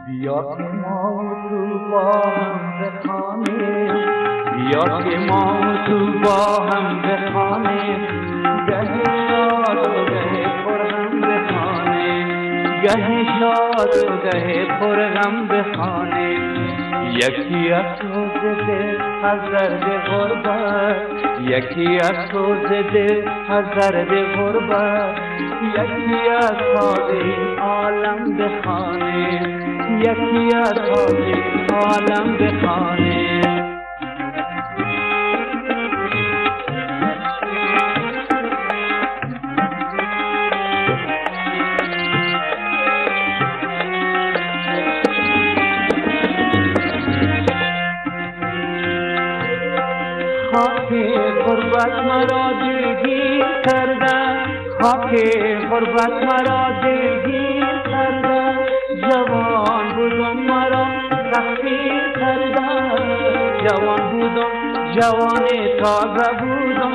بیا که ما تو با هم بخوانیم، بیا که ما تو با هم بخوانیم، گه شاد و گه پرغم بخوانیم، گه شاد و گه پرغم بخوانیم. یکی از سوز دل از درد غربت، یکی از سوز دل از درد غربت، یکی از تاج این عالم بخوانیم، یکی از تاج این عالم بخوانیم. خاک غربت مرا دلگیر کرده، خاک غربت مرا دلگیر کرده، جوان بودم مرا تقصیر کرده، جوان بودم جوان تازه بودم،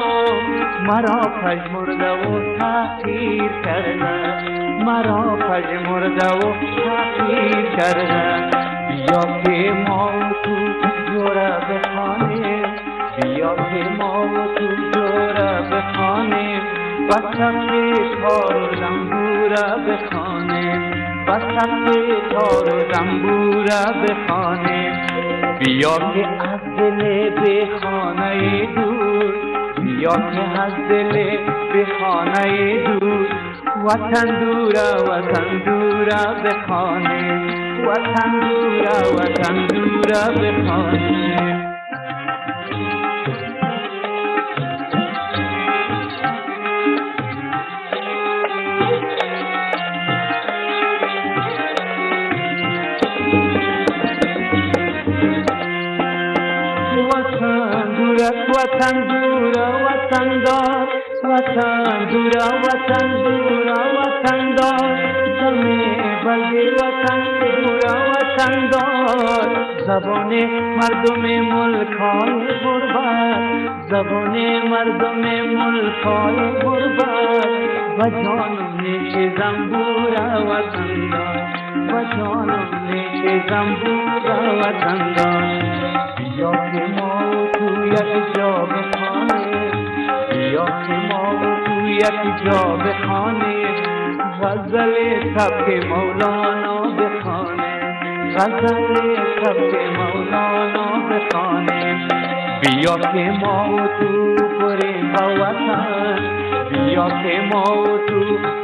مرا پژمرده و تحقیر کرده، مرا پژمرده و تحقیر کرده. بیا که ما تو جوره بخوانیم، بیا که ما تو جوره بخوانیم، وسط تار و زنبوره بخوانیم، وسط تار و زنبوره بخوانیم. بیا که از دل به خانه دور، بیا که از دل به خانه دور، وطن دوره وطن دوره بخوانیم، وطن دوره وطن دوره بخوانیم. وطن دورا وطن دار، وطن دورا وطن دورا وطن دار، زمین بلدی وطن دورا وطن دار. زبان مردم ملکای غربت، زبان مردم ملکای غربت، و جانم نیش زنبورا وطن دار، و جانم نیش زنبورا وطن دار. بیا که ما تو یک جا بخوانیم، بیا که ما تو یک جا بخوانیم، غزل سبک مولانا بخوانیم، غزل سبک مولانا بخوانیم. بیا که ما تو بریم با وطن، بیا که ما تو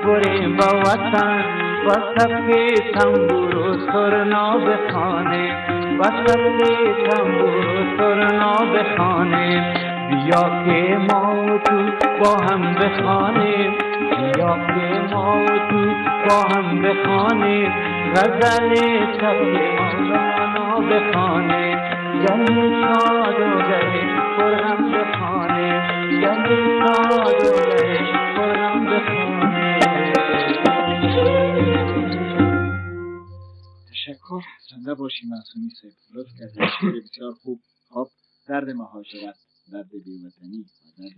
بریم با وطن، و سبک تنبور و سرنا بخوانیم، و سبک تنبور و سرنا بخوانیم. بیا که ما تو با هم بخوانیم، بیا که ما تو با هم بخوانیم، غزل سبک مولانا بخوانیم، گه شاد و گه پرغم بخوانیم، گه شاد و گه پرغم بخوانیم. تشکر. زنده باشی معصومی صاحب. لطف کردید. شعر بسیار خوب. خب درد مهاجرت، درد بی‌وطنی و درد